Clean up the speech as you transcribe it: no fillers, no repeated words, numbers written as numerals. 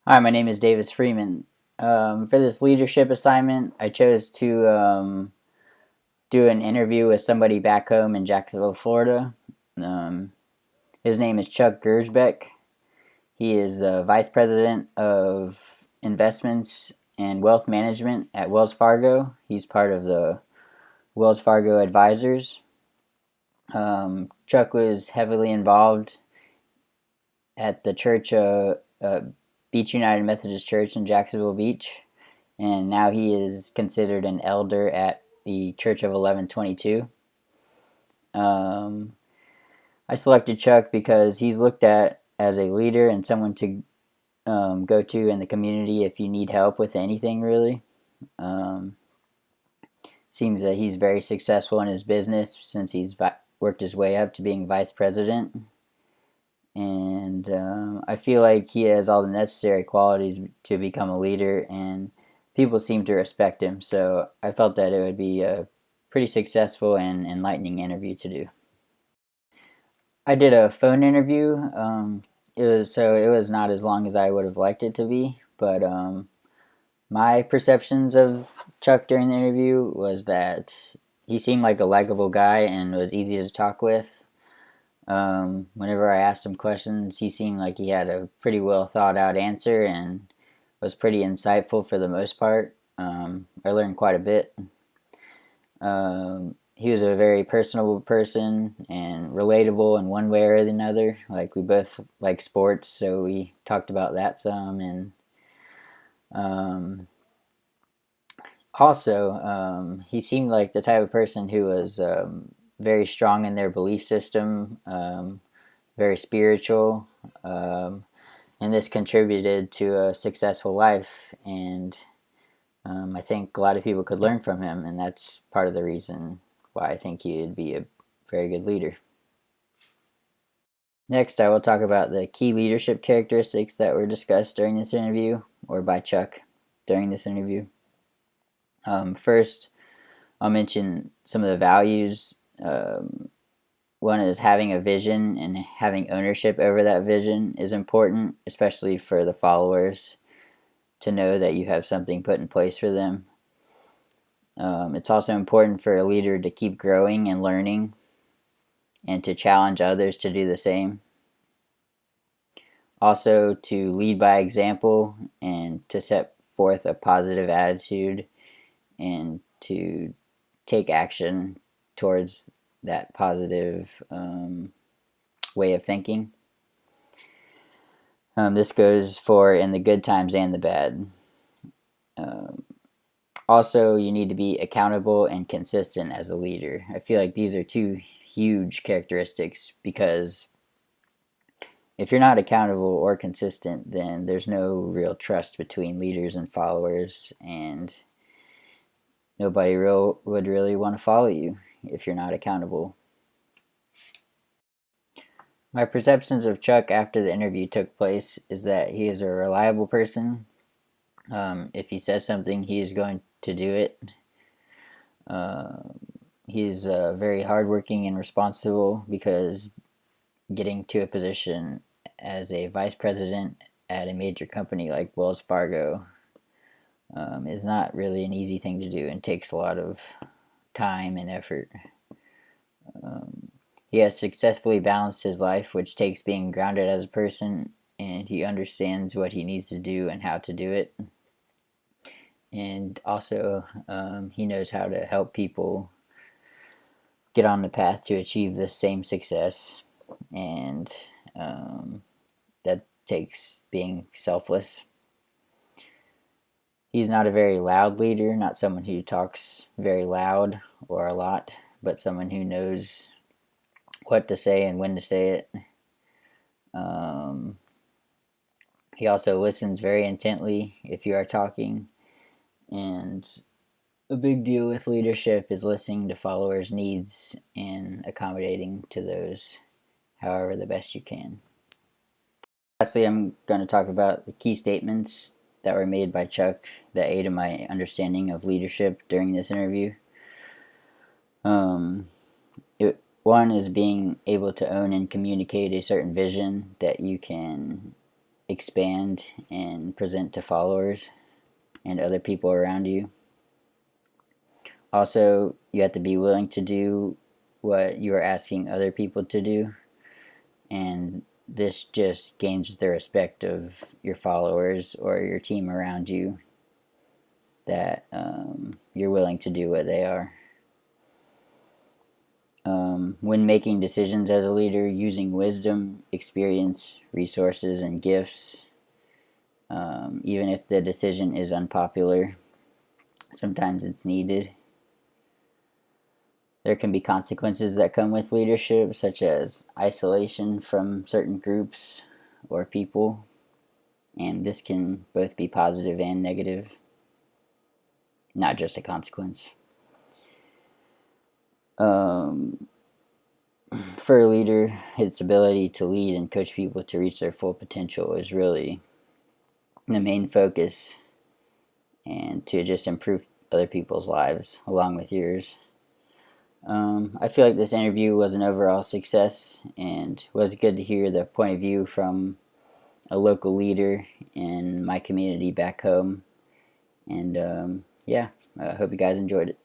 Hi, my name is Davis Freeman. For this leadership assignment, I chose to do an interview with somebody back home in Jacksonville, Florida. Um, his name is Chuck Gersbeck. He is the Vice President of Investments and Wealth Management at Wells Fargo. He's part of the Wells Fargo Advisors. Chuck was heavily involved at the church, Beach United Methodist Church in Jacksonville Beach, and now he is considered an elder at the Church of 1122. Um, I selected Chuck because he's looked at as a leader and someone to go to in the community if you need help with anything, really. Um, Seems that he's very successful in his business since he's worked his way up to being vice president. And I feel like he has all the necessary qualities to become a leader, and people seem to respect him. So I felt that it would be a pretty successful and enlightening interview to do. I did a phone interview. It was not as long as I would have liked it to be, but my perceptions of Chuck during the interview was that he seemed like a likable guy and was easy to talk with. Whenever I asked him questions, he seemed like he had a pretty well thought out answer and was pretty insightful for the most part. I learned quite a bit. He was a very personable person and relatable in one way or another. Like, we both like sports, so we talked about that some. And um, also, he seemed like the type of person who was very strong in their belief system, very spiritual, um, and this contributed to a successful life. And I think a lot of people could learn from him, and that's part of the reason why I think he'd be a very good leader. Next, I will talk about the key leadership characteristics that were discussed during this interview, or by Chuck during this interview. First, I'll mention some of the values. One is having a vision, and having ownership over that vision is important, especially for the followers to know that you have something put in place for them. It's also important for a leader to keep growing and learning and to challenge others to do the same. Also, to lead by example and to set forth a positive attitude and to take action towards that positive way of thinking. This goes for in the good times and the bad. Um, Also, you need to be accountable and consistent as a leader. I feel like these are two huge characteristics because if you're not accountable or consistent, then there's no real trust between leaders and followers, and nobody would really want to follow you if you're not accountable. My perceptions of Chuck after the interview took place is that he is a reliable person. If he says something, he is going to do it. Uh, he's very hardworking and responsible because getting to a position as a vice president at a major company like Wells Fargo is not really an easy thing to do and takes a lot of time and effort. Um, he has successfully balanced his life, which takes being grounded as a person, and he understands what he needs to do and how to do it. And also, he knows how to help people get on the path to achieve the same success, and that takes being selfless. He's not a very loud leader, not someone who talks very loud or a lot, but someone who knows what to say and when to say it. Um, he also listens very intently if you are talking, and a big deal with leadership is listening to followers' needs and accommodating to those however the best you can. Lastly, I'm going to talk about the key statements that were made by Chuck that aided my understanding of leadership during this interview. Um, One is being able to own and communicate a certain vision that you can expand and present to followers and other people around you. Also, you have to be willing to do what you are asking other people to do, and this just gains the respect of your followers or your team around you, that you're willing to do what they are. When making decisions as a leader, using wisdom, experience, resources, and gifts, even if the decision is unpopular, sometimes it's needed. There can be consequences that come with leadership, such as isolation from certain groups or people, and this can both be positive and negative, not just a consequence. For a leader, its ability to lead and coach people to reach their full potential is really the main focus, and to just improve other people's lives along with yours. I feel like this interview was an overall success, and it was good to hear the point of view from a local leader in my community back home. And yeah, I hope you guys enjoyed it.